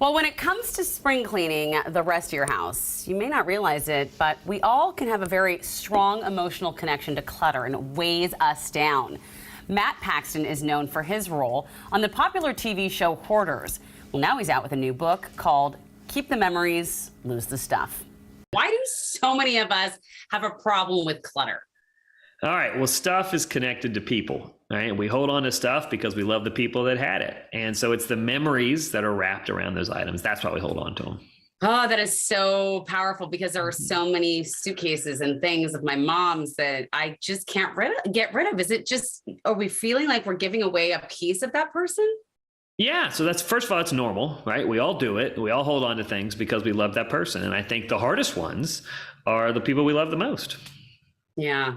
Well, when it comes to spring cleaning the rest of your house, you may not realize it, but we all can have a very strong emotional connection to clutter, and it weighs us down. Matt Paxton is known for his role on the popular TV show Hoarders. Well, now he's out with a new book called Keep the Memories, Lose the Stuff. Why do so many of us have a problem with clutter? All right. Well, stuff is connected to people, right? We hold on to stuff because we love the people that had it. And so it's the memories that are wrapped around those items. That's why we hold on to them. Oh, that is so powerful, because there are so many suitcases and things of my mom's that I just can't get rid of. Is it just, are we feeling like we're giving away a piece of that person? Yeah. So that's, first of all, it's normal, right? We all do it. We all hold on to things because we love that person. And I think the hardest ones are the people we love the most. Yeah.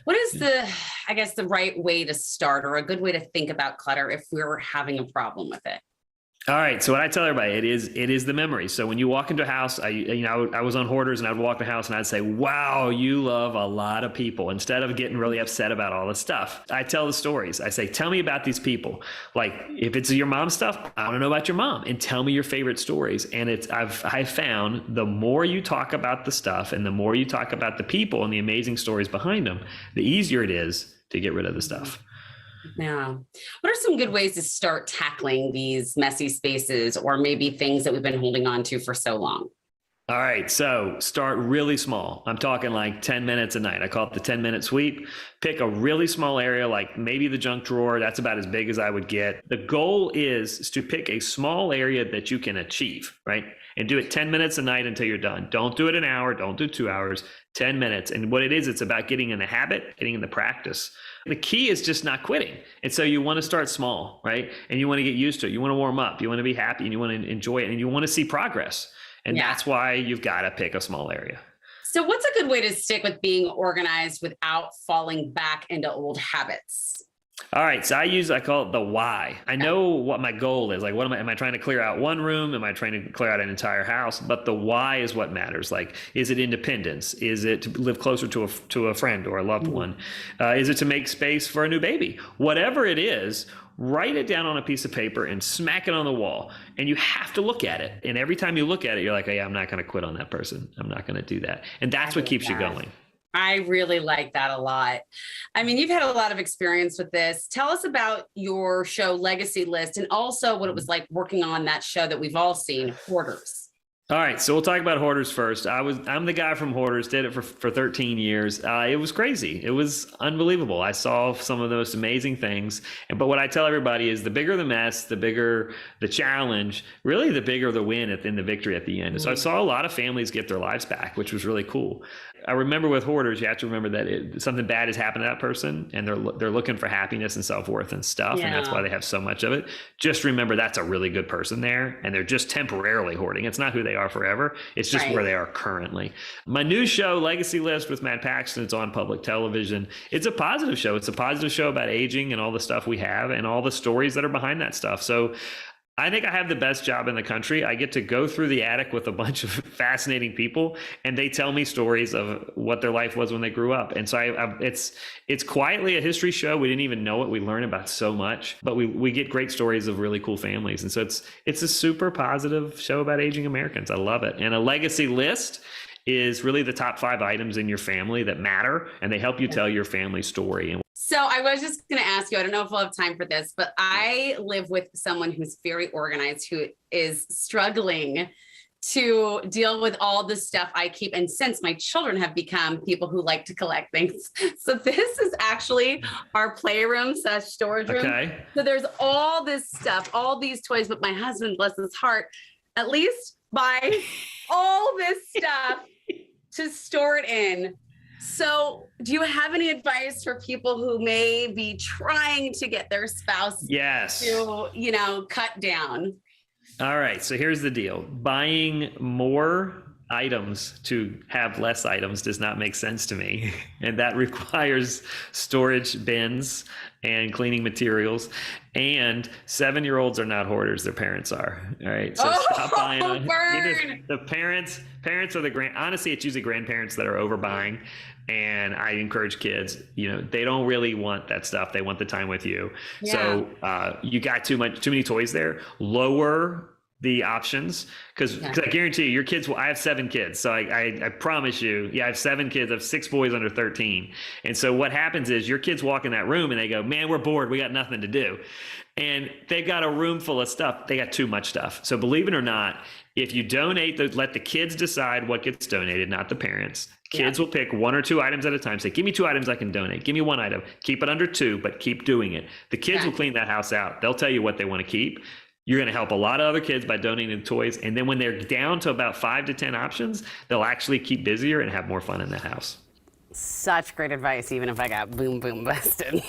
What is the right way to start, or a good way to think about clutter if we're having a problem with it? All right. So what I tell everybody, it is the memory. So when you walk into a house, I was on Hoarders, and I'd walk in the house and I'd say, wow, you love a lot of people, instead of getting really upset about all the stuff. I tell the stories. I say, tell me about these people. Like, if it's your mom's stuff, I want to know about your mom, and tell me your favorite stories. And I've found the more you talk about the stuff and the more you talk about the people and the amazing stories behind them, the easier it is to get rid of the stuff. Yeah. What are some good ways to start tackling these messy spaces, or maybe things that we've been holding on to for so long? All right. So start really small. I'm talking like 10 minutes a night. I call it the 10-minute sweep. Pick a really small area, like maybe the junk drawer. That's about as big as I would get. The goal is to pick a small area that you can achieve, right? And do it 10 minutes a night until you're done. Don't do it an hour. Don't do 2 hours, 10 minutes. And what it is, it's about getting in the habit, getting in the practice. The key is just not quitting. And so you want to start small, right? And you want to get used to it. You want to warm up. You want to be happy, and you want to enjoy it, and you want to see progress. And that's why you've got to pick a small area. So what's a good way to stick with being organized without falling back into old habits? All right. So I call it the why. I know what my goal is. Like, am I trying to clear out one room? Am I trying to clear out an entire house? But the why is what matters. Like, is it independence? Is it to live closer to a friend or a loved one? Is it to make space for a new baby? Whatever it is, write it down on a piece of paper and smack it on the wall. And you have to look at it. And every time you look at it, you're like, hey, I'm not going to quit on that person. I'm not going to do that. And that's what keeps you going. I really like that a lot. I mean, you've had a lot of experience with this. Tell us about your show Legacy List, and also what it was like working on that show that we've all seen, Hoarders. All right, so we'll talk about Hoarders first. I'm the guy from Hoarders, did it for 13 years. It was crazy. It was unbelievable. I saw some of the most amazing things. But what I tell everybody is, the bigger the mess, the bigger the challenge, really the bigger the win in the victory at the end. So I saw a lot of families get their lives back, which was really cool. I remember with Hoarders, you have to remember that something bad has happened to that person, and they're looking for happiness and self-worth and stuff. And that's why they have so much of it. Just remember, that's a really good person there, and they're just temporarily hoarding. It's not who they are forever. It's just where they are currently. My new show, Legacy List with Matt Paxton, it's on public television. It's a positive show. It's a positive show about aging and all the stuff we have and all the stories that are behind that stuff. So I think I have the best job in the country. I get to go through the attic with a bunch of fascinating people, and they tell me stories of what their life was when they grew up. And so it's quietly a history show. We didn't even know it. We learn about so much, but we get great stories of really cool families. And so it's a super positive show about aging Americans. I love it. And a legacy list is really the top 5 items in your family that matter, and they help you tell your family story. So I was just going to ask you, I don't know if we'll have time for this, but I live with someone who's very organized, who is struggling to deal with all the stuff I keep. And since my children have become people who like to collect things, so this is actually our playroom / storage room. Okay. So there's all this stuff, all these toys, but my husband, bless his heart, at least buy all this stuff to store it in. So do you have any advice for people who may be trying to get their spouse to, cut down? All right. So here's the deal. Buying more items to have less items does not make sense to me. And that requires storage bins and cleaning materials. And 7-year-olds are not hoarders. Their parents are. All right. So stop buying. Either the parents or honestly, it's usually grandparents that are overbuying. And I encourage kids, they don't really want that stuff. They want the time with you. Yeah. So you got too many toys there. Lower the options because I guarantee you, your kids will. I have 7 kids, so I promise you, I have 7 kids. I have 6 boys under 13, and so what happens is your kids walk in that room and they go, "Man, we're bored. We got nothing to do," and they've got a room full of stuff. They got too much stuff. So believe it or not, if you donate, let the kids decide what gets donated, not the parents. Kids will pick 1 or 2 items at a time. Say, give me 2 items I can donate. Give me 1 item. Keep it under 2, but keep doing it. The kids will clean that house out. They'll tell you what they want to keep. You're going to help a lot of other kids by donating toys. And then when they're down to about 5 to 10 options, they'll actually keep busier and have more fun in the house. Such great advice, even if I got boom, boom busted.